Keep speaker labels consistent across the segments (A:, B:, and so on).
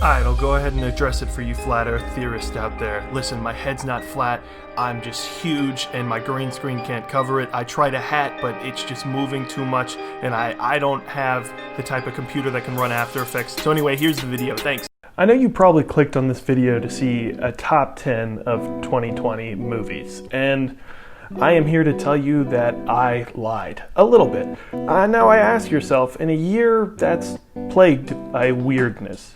A: Alright, I'll go ahead and address it for you flat earth theorists out there. Listen, my head's not flat, I'm just huge and my green screen can't cover it. I tried a hat, but it's just moving too much and I don't have the type of computer that can run After Effects. So anyway, here's the video, thanks. I know you probably clicked on this video to see a top 10 of 2020 movies, and I am here to tell you that I lied a little bit. Now I ask yourself, in a year that's plagued by weirdness,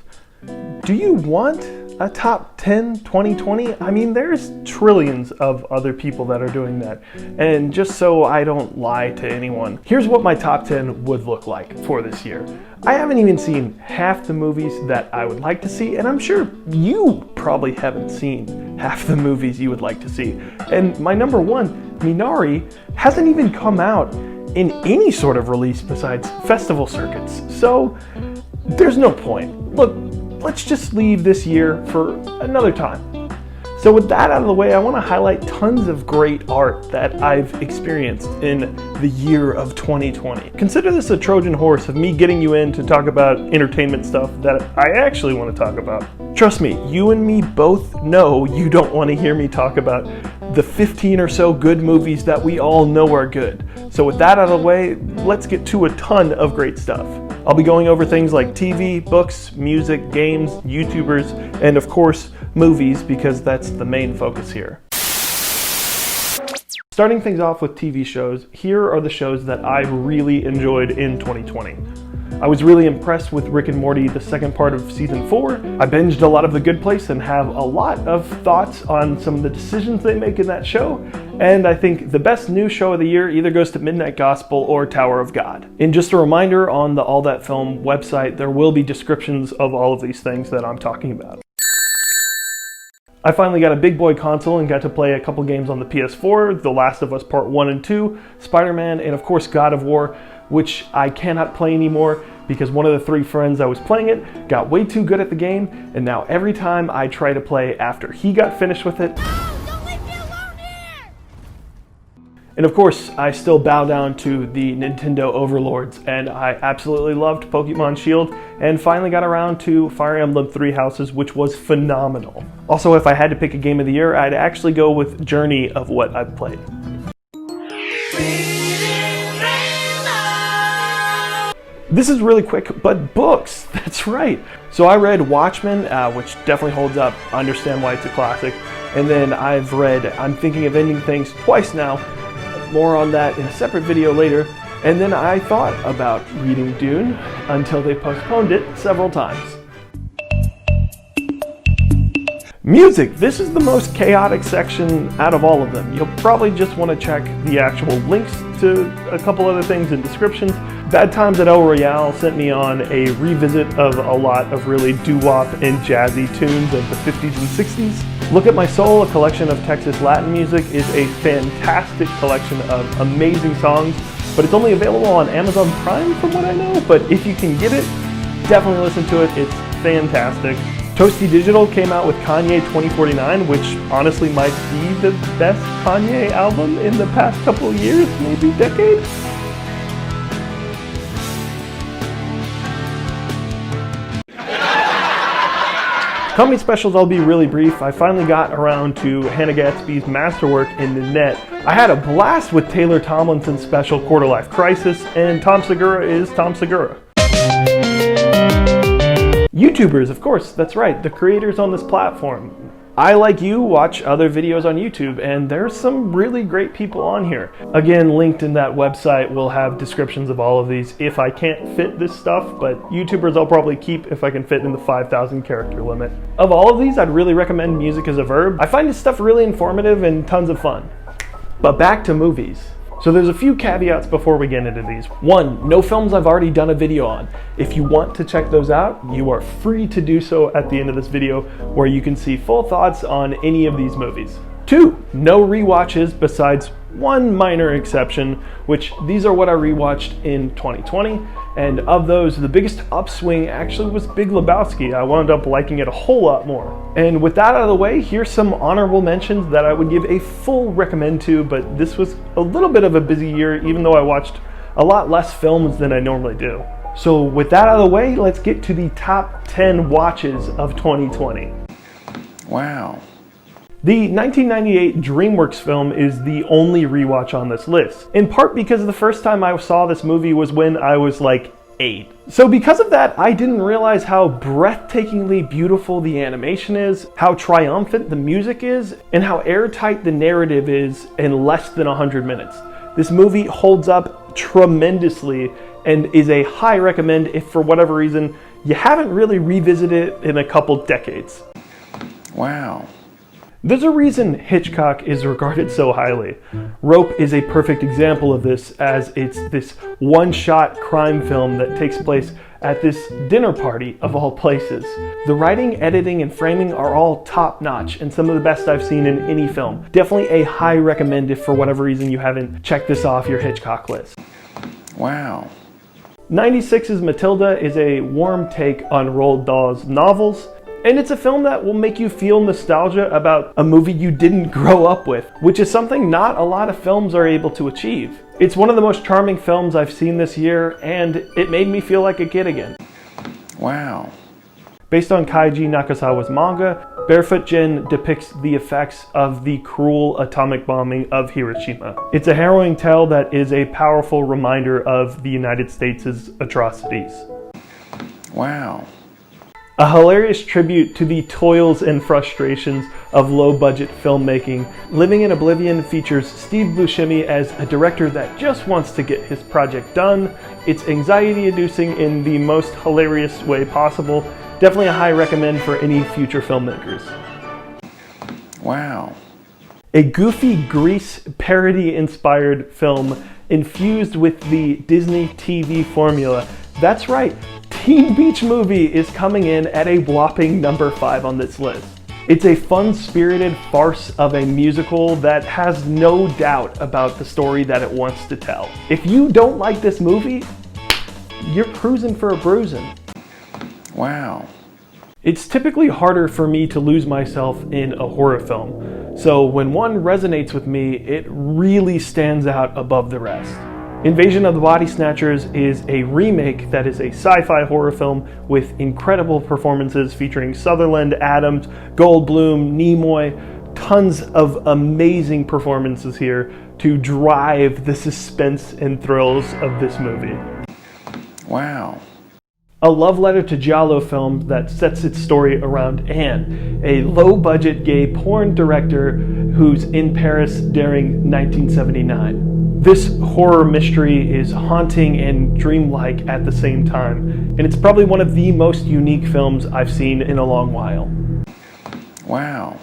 A: do you want a top 10 2020? I mean, there's trillions of other people that are doing that. And just so I don't lie to anyone, here's what my top 10 would look like for this year. I haven't even seen half the movies that I would like to see, and I'm sure you probably haven't seen half the movies you would like to see. And my number one, Minari, hasn't even come out in any sort of release besides festival circuits. So there's no point. Look, let's just leave this year for another time. So with that out of the way, I want to highlight tons of great art that I've experienced in the year of 2020. Consider this a Trojan horse of me getting you in to talk about entertainment stuff that I actually want to talk about. Trust me, you and me both know you don't want to hear me talk about the 15 or so good movies that we all know are good. So with that out of the way, let's get to a ton of great stuff. I'll be going over things like TV, books, music, games, YouTubers, and of course, movies, because that's the main focus here. Starting things off with TV shows, here are the shows that I really enjoyed in 2020. I was really impressed with Rick and Morty, the second part of season 4. I binged a lot of The Good Place and have a lot of thoughts on some of the decisions they make in that show. And I think the best new show of the year either goes to Midnight Gospel or Tower of God. And just a reminder, on the All That Film website, there will be descriptions of all of these things that I'm talking about. I finally got a big boy console and got to play a couple games on the PS4, The Last of Us Part 1 and 2, Spider-Man, and of course God of War, which I cannot play anymore because one of the 3 friends that was playing it got way too good at the game, and now every time I try to play after he got finished with it,
B: don't leave me alone here!
A: And of course, I still bow down to the Nintendo overlords, and I absolutely loved Pokemon Shield, and finally got around to Fire Emblem Three Houses, which was phenomenal. Also, if I had to pick a game of the year, I'd actually go with Journey of what I've played. This is really quick, but books, that's right. So I read Watchmen, which definitely holds up, understand why it's a classic. And then I've read I'm Thinking of Ending Things twice now. More on that in a separate video later. And then I thought about reading Dune until they postponed it several times. Music, this is the most chaotic section out of all of them. You'll probably just want to check the actual links to a couple other things in descriptions. Bad Times at El Royale sent me on a revisit of a lot of really doo-wop and jazzy tunes of the 50s and 60s. Look at My Soul, a collection of Texas Latin music, is a fantastic collection of amazing songs, but it's only available on Amazon Prime from what I know, but if you can get it, definitely listen to it, it's fantastic. Toasty Digital came out with Kanye 2049, which honestly might be the best Kanye album in the past couple of years, maybe decade. Comedy specials, I'll be really brief. I finally got around to Hannah Gadsby's masterwork in the net. I had a blast with Taylor Tomlinson's special Quarter Life Crisis, and Tom Segura is Tom Segura. YouTubers, of course, that's right, the creators on this platform. I, like you, watch other videos on YouTube, and there's some really great people on here. Again, linked in that website, we'll have descriptions of all of these if I can't fit this stuff, but YouTubers I'll probably keep if I can fit in the 5,000 character limit. Of all of these, I'd really recommend Music as a Verb. I find his stuff really informative and tons of fun. But back to movies. So there's a few caveats before we get into these. 1, no films I've already done a video on. If you want to check those out, you are free to do so at the end of this video, where you can see full thoughts on any of these movies. 2, no rewatches besides one minor exception, which these are what I rewatched in 2020, and of those, the biggest upswing actually was Big Lebowski. I wound up liking it a whole lot more. And with that out of the way, here's some honorable mentions that I would give a full recommend to, but this was a little bit of a busy year, even though I watched a lot less films than I normally do. So with that out of the way, let's get to the top 10 watches of 2020.
C: Wow.
A: The 1998 DreamWorks film is the only rewatch on this list, in part because the first time I saw this movie was when I was like 8. So because of that, I didn't realize how breathtakingly beautiful the animation is, how triumphant the music is, and how airtight the narrative is in less than 100 minutes. This movie holds up tremendously and is a high recommend if for whatever reason you haven't really revisited it in a couple decades.
C: Wow.
A: There's a reason Hitchcock is regarded so highly. Rope is a perfect example of this, as it's this one-shot crime film that takes place at this dinner party of all places. The writing, editing, and framing are all top-notch and some of the best I've seen in any film. Definitely a high recommend if for whatever reason you haven't checked this off your Hitchcock list.
C: Wow.
A: 96's Matilda is a warm take on Roald Dahl's novels, and it's a film that will make you feel nostalgia about a movie you didn't grow up with, which is something not a lot of films are able to achieve. It's one of the most charming films I've seen this year, and it made me feel like a kid again.
C: Wow.
A: Based on Kaiji Nakasawa's manga, Barefoot Gen depicts the effects of the cruel atomic bombing of Hiroshima. It's a harrowing tale that is a powerful reminder of the United States' atrocities.
C: Wow.
A: A hilarious tribute to the toils and frustrations of low-budget filmmaking, Living in Oblivion features Steve Buscemi as a director that just wants to get his project done. It's anxiety-inducing in the most hilarious way possible. Definitely a high recommend for any future filmmakers.
C: Wow.
A: A goofy Grease parody-inspired film infused with the Disney TV formula. That's right, Teen Beach Movie is coming in at a whopping number 5 on this list. It's a fun-spirited farce of a musical that has no doubt about the story that it wants to tell. If you don't like this movie, you're cruising for a bruising.
C: Wow.
A: It's typically harder for me to lose myself in a horror film, so when one resonates with me, it really stands out above the rest. Invasion of the Body Snatchers is a remake that is a sci-fi horror film with incredible performances featuring Sutherland, Adams, Goldblum, Nimoy, tons of amazing performances here to drive the suspense and thrills of this movie.
C: Wow.
A: A love letter to giallo film that sets its story around Anne, a low-budget gay porn director who's in Paris during 1979. This horror mystery is haunting and dreamlike at the same time, and it's probably one of the most unique films I've seen in a long while.
C: Wow.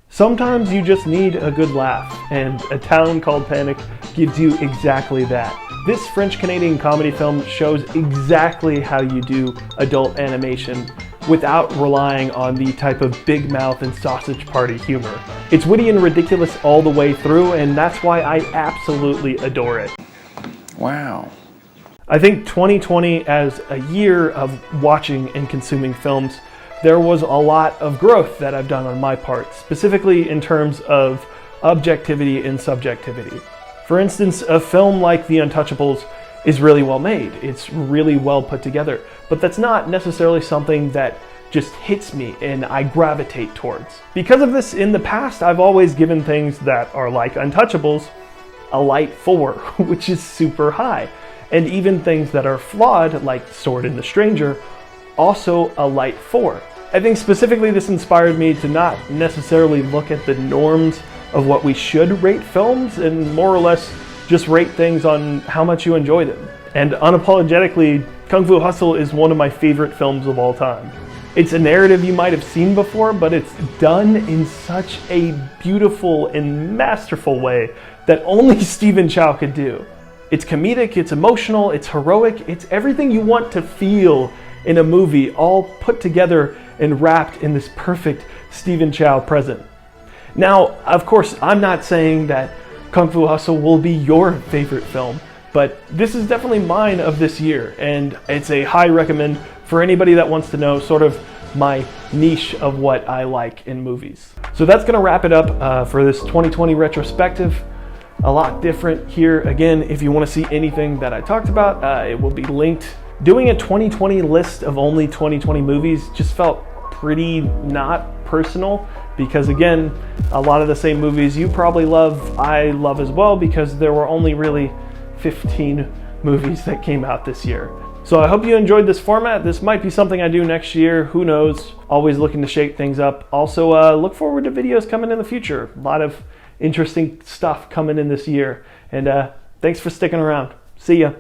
A: Sometimes you just need a good laugh, and A Town Called Panic gives you exactly that. This French-Canadian comedy film shows exactly how you do adult animation without relying on the type of big mouth and sausage party humor. It's witty and ridiculous all the way through, and that's why I absolutely adore it.
C: Wow.
A: I think 2020, as a year of watching and consuming films, there was a lot of growth that I've done on my part, specifically in terms of objectivity and subjectivity. For instance, a film like The Untouchables is really well made. It's really well put together, but that's not necessarily something that just hits me and I gravitate towards. Because of this, in the past, I've always given things that are like Untouchables a light 4, which is super high. And even things that are flawed, like Sword in the Stranger, also a light 4. I think specifically this inspired me to not necessarily look at the norms of what we should rate films and more or less just rate things on how much you enjoy them. And unapologetically, Kung Fu Hustle is one of my favorite films of all time. It's a narrative you might have seen before, but it's done in such a beautiful and masterful way that only Stephen Chow could do. It's comedic, it's emotional, it's heroic, it's everything you want to feel in a movie, all put together and wrapped in this perfect Stephen Chow present. Now, of course, I'm not saying that Kung Fu Hustle will be your favorite film, but this is definitely mine of this year, and it's a high recommend for anybody that wants to know sort of my niche of what I like in movies. So that's gonna wrap it up for this 2020 retrospective. A lot different here. Again, if you wanna see anything that I talked about, it will be linked Doing a 2020 list of only 2020 movies just felt pretty not personal, because again, a lot of the same movies you probably love, I love as well, because there were only really 15 movies that came out this year. So I hope you enjoyed this format. This might be something I do next year, who knows? Always looking to shake things up. Also, look forward to videos coming in the future. A lot of interesting stuff coming in this year. And thanks for sticking around. See ya.